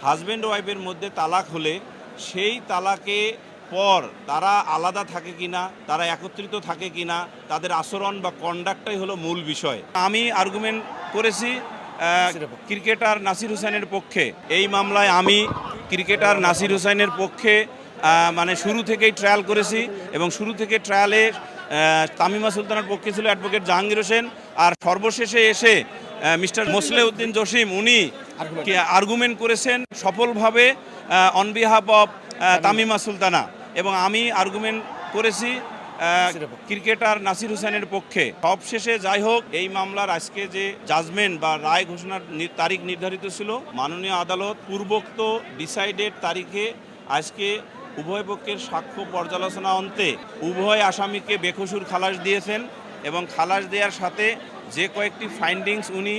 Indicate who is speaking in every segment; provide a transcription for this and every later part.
Speaker 1: Husband ওয়াইফের মধ্যে তালাক হলে সেই তালাকে পর তারা আলাদা থাকে কিনা, তারা একত্রিত থাকে কিনা, তাদের আচরণ বা কন্ডাক্টটাই হলো মূল বিষয়। আমি আর্গুমেন্ট করেছি ক্রিকেটার নাসির হোসেনের পক্ষে। এই মামলায় আমি ক্রিকেটার নাসির হোসেনের পক্ষে মানে শুরু থেকেই ট্রায়াল করেছি এবং শুরু থেকে ট্রায়ালে তামিমা সুলতানার পক্ষে ছিল অ্যাডভোকেট জাহাঙ্গীর হোসেন, আর সর্বশেষে এসে মিস্টার মোসলেউদ্দিন জসিম উনি আর্গুমেন্ট করেছেন সফলভাবে on behalf of Tamima Sultana, এবং আমি আর্গুমেন্ট করেছি ক্রিকেটার নাসির হোসেনের পক্ষে। সবশেষে যাই হোক, এই মামলার আজকে যে জাজমেন্ট বা রায় ঘোষণার তারিখ নির্ধারিত ছিল, মাননীয় আদালত পূর্বোক্ত ডিসাইডেড তারিখে আজকে উভয় পক্ষের সাক্ষ্য পর্যালোচনা অন্তে উভয় আসামিকে বেকসুর খালাস দিয়েছেন এবং খালাস দেওয়ার সাথে যে কয়েকটি ফাইন্ডিংস উনি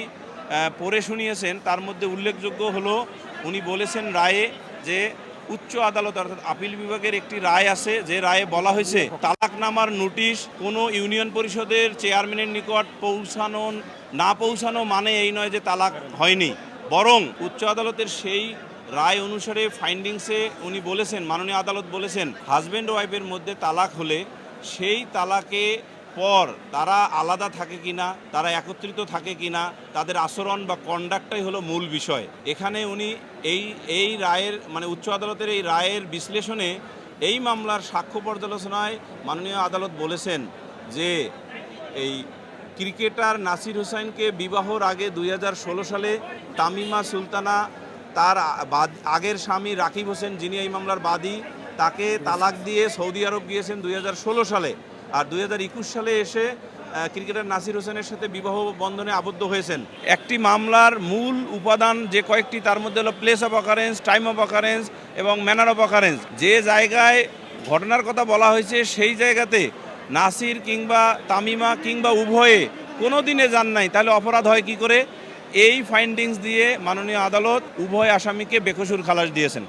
Speaker 1: পড়ে শুনিয়েছেন তার মধ্যে উল্লেখযোগ্য হলো উনি বলেছেন রায়ে যে উচ্চ আদালত অর্থাৎ আপিল বিভাগের একটি রায় আছে, যে রায়ে বলা হয়েছে তালাকনামার নোটিশ কোনো ইউনিয়ন পরিষদের চেয়ারম্যানের নিকট না পৌঁছানো মানে এই নয় যে তালাক হয়নি, বরং উচ্চ আদালতের সেই রায় অনুসারে ফাইন্ডিংসে উনি বলেছেন, মাননীয় আদালত বলেছেন হাজব্যান্ড ওয়াইফের মধ্যে তালাক হলে সেই তালাকে পর তারা আলাদা থাকে কিনা, তারা একত্রিত থাকে কিনা, তাদের আচরণ বা কন্ডাক্টটাই হলো মূল বিষয়। এখানে উনি এই রায়ের মানে উচ্চ আদালতের এই রায়ের বিশ্লেষণে এই মামলার সাক্ষ্য পর্যালোচনায় মাননীয় আদালত বলেছেন যে এই ক্রিকেটার নাসির হোসেনকে বিবাহর আগে 2016 সালে তামিমা সুলতানা তার আগের স্বামী রাকিব হোসেন, যিনি এই মামলার বাদী, তাকে তালাক দিয়ে সৌদি আরব গিয়েছেন 2016 সালে, আর 2021 সালে এসে ক্রিকেটার নাসির হোসেনের সাথে বিবাহ বন্ধনে আবদ্ধ হয়েছেন। একটি মামলার মূল উপাদান যে কয়েকটি, তার মধ্যে হলো place of occurrence, time of occurrence এবং ম্যানার অফ অকারেন্স। যে জায়গায় ঘটনার কথা বলা হয়েছে সেই জায়গাতে নাসির কিংবা তামিমা কিংবা উভয়ে কোনো দিনে যান নাই, তাহলে অপরাধ হয় কি করে? এই ফাইন্ডিংস দিয়ে মাননীয় আদালত উভয় আসামিকে বেকসুর খালাস দিয়েছেন।